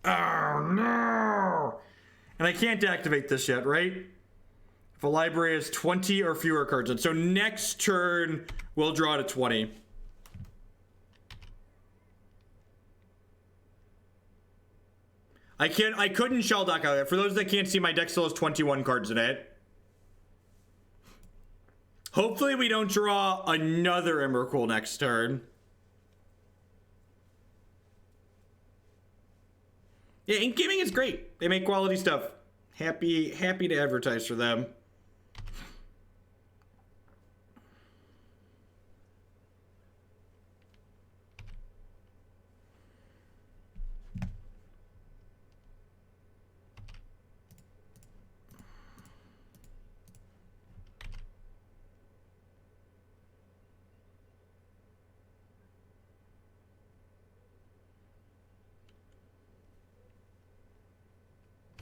Oh no! And I can't activate this yet, right? If a library has 20 or fewer cards. And so next turn, we'll draw to 20. I couldn't Shelldock out. For those that can't see, my deck still has 21 cards in it. Hopefully we don't draw another Emrakul next turn. Yeah, Ink Gaming is great. They make quality stuff. Happy to advertise for them.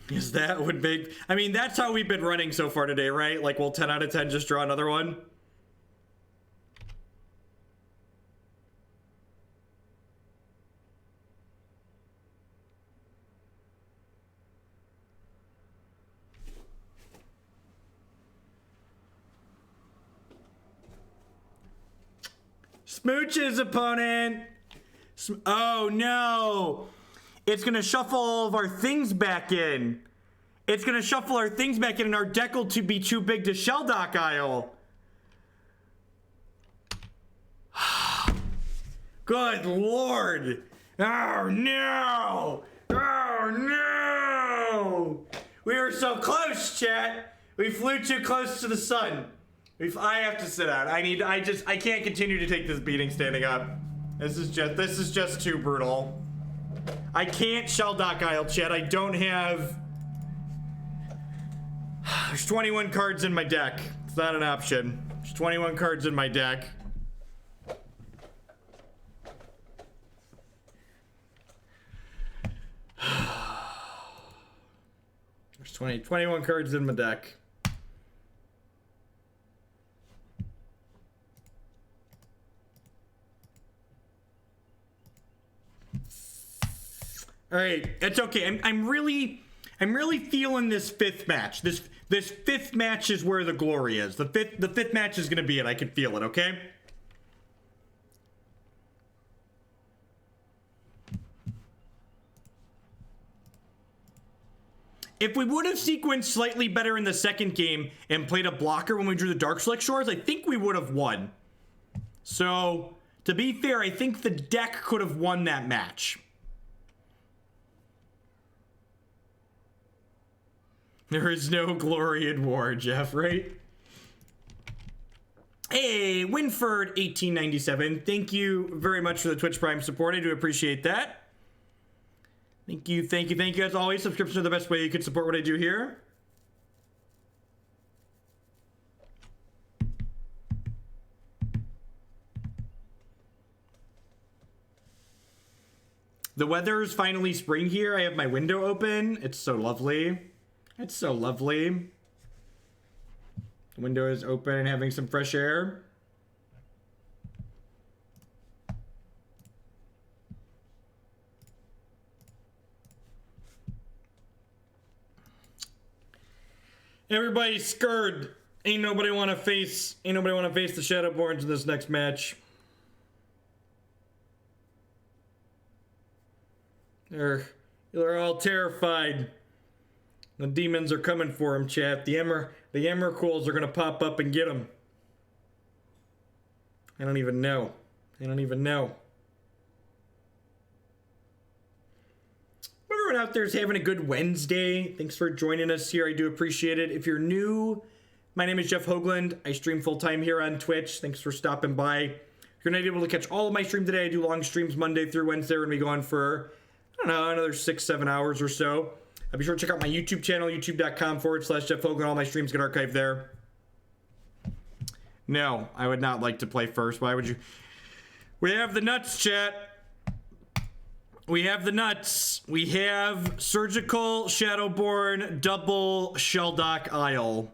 Is that would make... I mean, that's how we've been running so far today, right? Like, we'll 10 out of 10 just draw another one? Smooches, opponent! Oh, no! It's gonna shuffle all of our things back in. It's gonna shuffle our things back in, and our deck will be too big to Shelldock Isle. Good lord! Oh no! Oh no! We were so close, chat. We flew too close to the sun. I have to sit out. I can't continue to take this beating standing up. This is just too brutal. I can't Shelldock Isle, chat. I don't have... There's 21 cards in my deck. It's not an option. There's 21 cards in my deck. There's 21 cards in my deck. All right, it's okay. I'm really feeling this fifth match. This fifth match is where the glory is. The fifth match is gonna be it. I can feel it. Okay. If we would have sequenced slightly better in the second game and played a blocker when we drew the Darkslick Shores, I think we would have won. So, to be fair, I think the deck could have won that match. There is no glory in war, Jeff, right? Hey, Winford1897, thank you very much for the Twitch Prime support. I do appreciate that. Thank you. As always, subscriptions are the best way you can support what I do here. The weather is finally spring here. I have my window open. It's so lovely. It's so lovely. The window is open and having some fresh air. Everybody's scared. Ain't nobody want to face the Shadowborns in this next match. They're all terrified. The demons are coming for him, chat. The Emrakuls are gonna pop up and get him. I don't even know. Everyone out there is having a good Wednesday. Thanks for joining us here. I do appreciate it. If you're new, my name is Jeff Hoagland. I stream full-time here on Twitch. Thanks for stopping by. If you're not able to catch all of my stream today, I do long streams Monday through Wednesday. We're gonna be going for, I don't know, another 6-7 hours or so. Be sure to check out my YouTube channel, youtube.com/Jeff Hoagland. All my streams get archived there. No, I would not like to play first. Why would you? We have the nuts, chat. We have the nuts. We have Surgical, Shadowborn, double Shelldock Isle.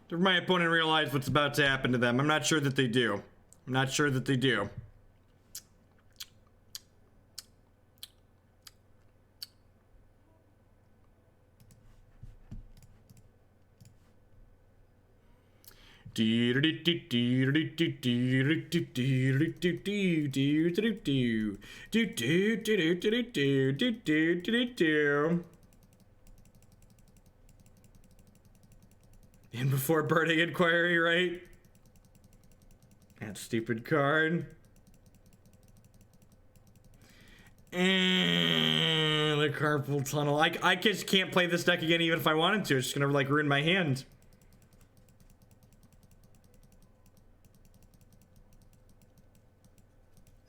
Does my opponent realize what's about to happen to them? I'm not sure that they do. And before burning inquiry, right? That stupid card. And the carpal tunnel. I just can't play this deck again even if I wanted to. It's just gonna like ruin my hand.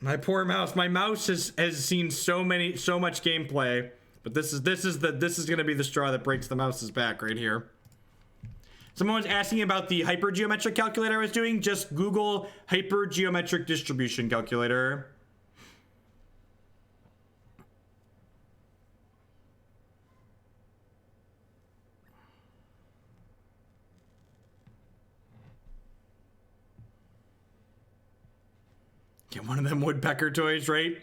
My poor mouse. My mouse has seen so much gameplay, but this is gonna be the straw that breaks the mouse's back right here. Someone was asking about the hypergeometric calculator I was doing. Just Google hypergeometric distribution calculator. Get one of them woodpecker toys, right?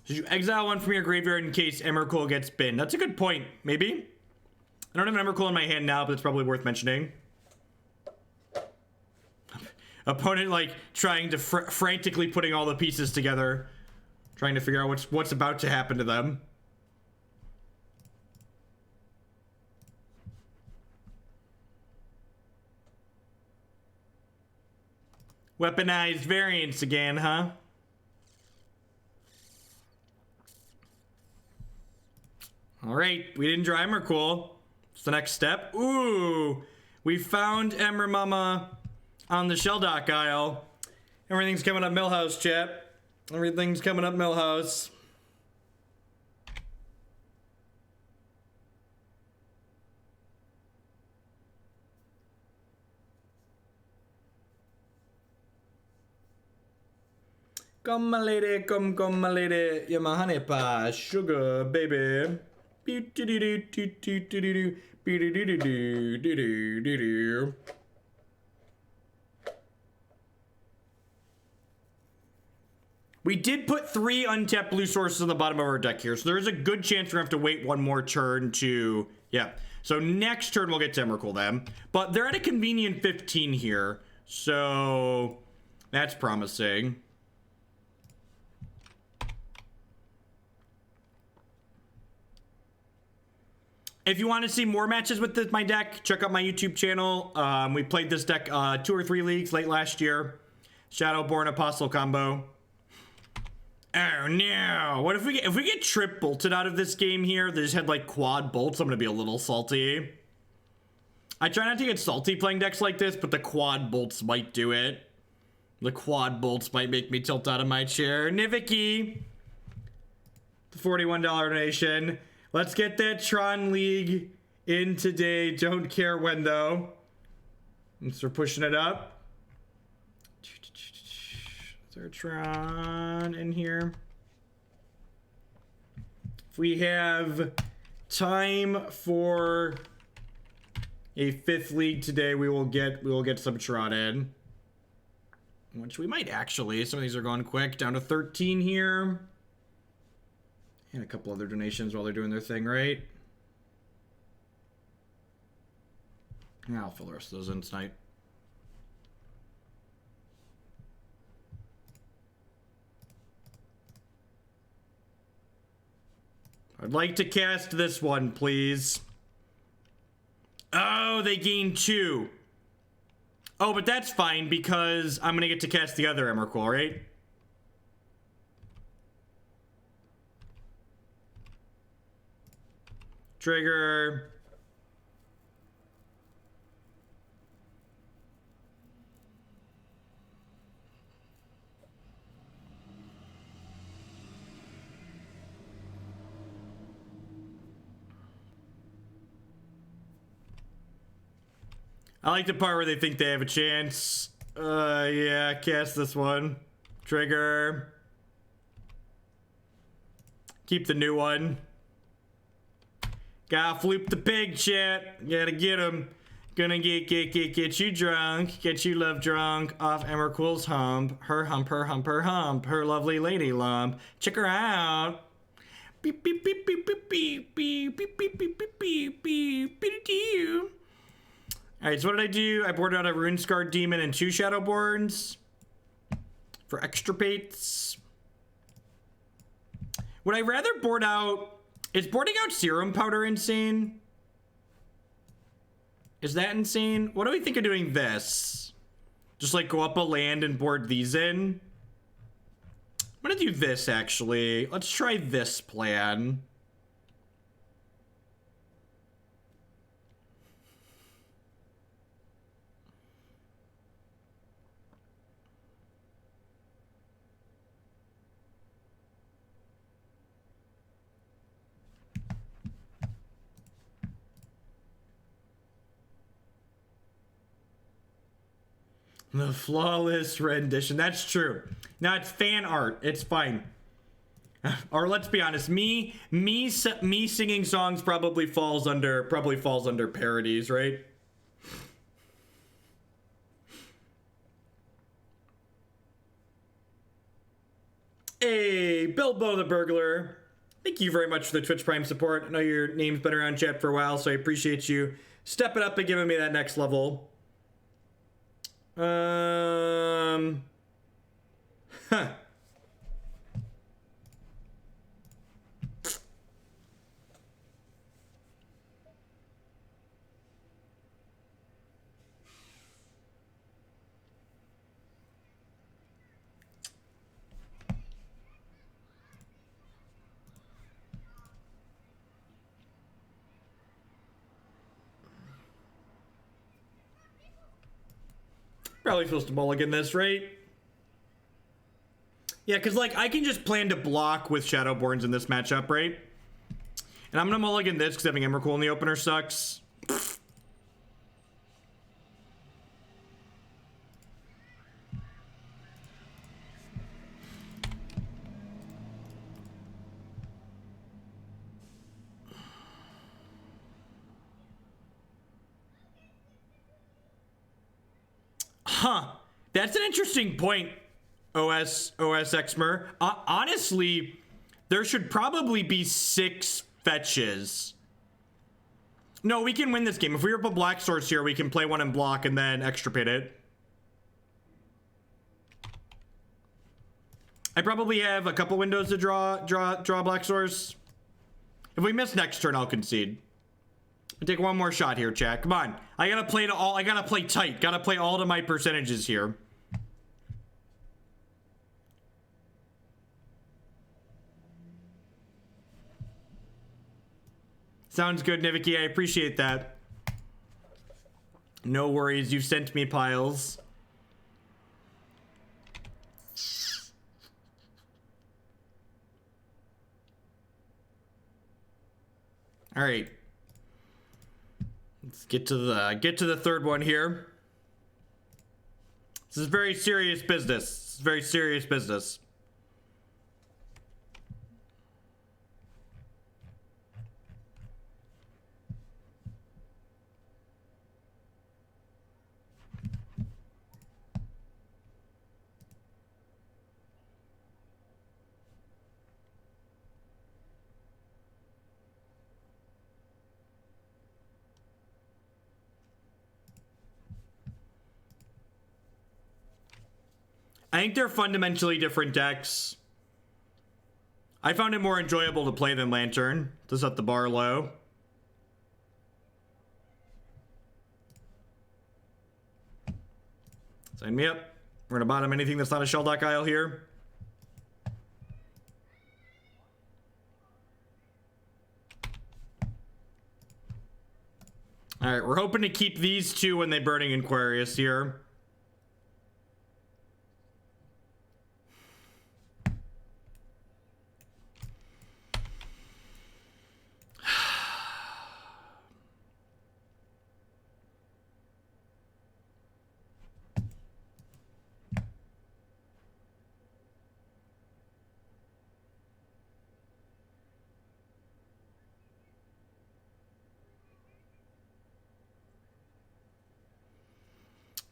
Should you exile one from your graveyard in case Emrakul gets binned? That's a good point. Maybe. I don't have an Emrakul in my hand now, but it's probably worth mentioning. Opponent like trying to frantically putting all the pieces together, trying to figure out what's about to happen to them. Weaponized variants again, huh? All right, we didn't draw Emrakul. What's the next step? Ooh, we found Emramama on the Shelldock Isle. Everything's coming up Millhouse, chat. Everything's coming up Millhouse. Come, my lady, come, my lady. You're my honey pie, sugar, baby. We did put 3 untapped blue sources on the bottom of our deck here, so there is a good chance we're gonna have to wait one more turn to... Yeah, so next turn we'll get to Emrakul then. But they're at a convenient 15 here, so that's promising. If you want to see more matches with my deck, check out my YouTube channel. We played this deck 2 or 3 leagues late last year. Shadowborn Apostle combo. Oh no! What if we get trip bolted out of this game here? They just had like quad bolts. I'm gonna be a little salty. I try not to get salty playing decks like this, but the quad bolts might do it. The quad bolts might make me tilt out of my chair. Niviki, the $41 donation. Let's get that Tron League in today. Don't care when, though. Let's start pushing it up. Is there a Tron in here? If we have time for a 5th league today, we will get some Tron in. Which we might actually. Some of these are going quick. Down to 13 here. And a couple other donations while they're doing their thing, right? Yeah, I'll fill the rest of those in tonight. I'd like to cast this one, please. Oh, they gain 2. Oh, but that's fine because I'm going to get to cast the other Emrakul, right? Trigger. I like the part where they think they have a chance. Yeah, cast this one. Trigger. Keep the new one. Gotta flip the pig, chat. Gotta get him. Gonna get you drunk. Get you love drunk off Emrakul's hump. Her hump, her hump, her hump. Her lovely lady lump. Check her out. Beep, beep, beep, beep, beep, beep, beep, beep, beep, beep, beep, beep, beep, beep, beep. Alright, so what did I do? I boarded out a Rune-Scarred Demon and 2 Shadowborns for Extirpates. Would I rather board out... Is boarding out Serum Powder insane? Is that insane? What do we think of doing this? Just like go up a land and board these in? I'm gonna do this actually. Let's try this plan. The flawless rendition. That's true. Now it's fan art. It's fine. Or let's be honest, me singing songs probably falls under parodies, right? Hey, Bilbo the Burglar. Thank you very much for the Twitch Prime support. I know your name's been around chat for a while, so I appreciate you stepping up and giving me that next level. Huh. Probably supposed to mulligan this, right? Yeah, because, like, I can just plan to block with Shadowborns in this matchup, right? And I'm going to mulligan this because having Emrakul in the opener sucks. Huh. That's an interesting point, OS Xmer. Honestly, there should probably be 6 fetches. No, we can win this game. If we put black source here, we can play one and block and then extirpate it. I probably have a couple windows to draw black source. If we miss next turn, I'll concede. I'll take one more shot here, chat. Come on. I gotta play to all. I gotta play tight. Gotta play all to my percentages here. Sounds good, Niviki. I appreciate that. No worries. You've sent me piles. All right. Let's get to the third one here. This is very serious business. This is very serious business. I think they're fundamentally different decks. I found it more enjoyable to play than Lantern, to set the bar low. Sign me up. We're gonna bottom anything that's not a Shelldock Isle here. Alright, we're hoping to keep these two when they Burning Aquarius here.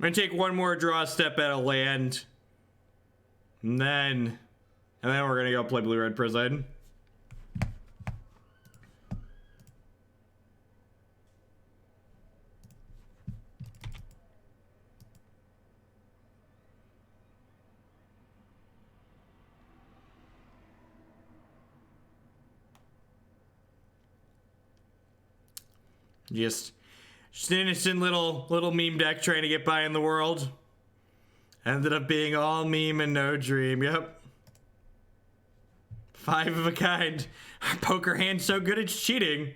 I'm gonna take one more draw step at a land. And then we're gonna go play Blue-Red Prison. Just an innocent little meme deck trying to get by in the world. Ended up being all meme and no dream. Yep. 5 of a kind. Our poker hand's so good it's cheating.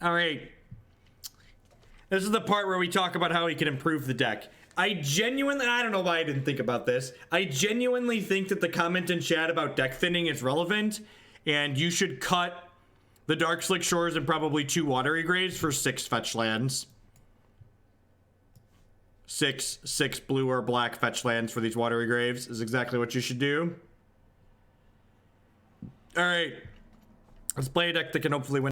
All right. This is the part where we talk about how we can improve the deck. I don't know why I didn't think about this. I genuinely think that the comment in chat about deck thinning is relevant, and you should cut the Darkslick Shores and probably 2 Watery Graves for 6 fetch lands. 6 blue or black fetch lands for these Watery Graves is exactly what you should do. All right, let's play a deck that can hopefully win.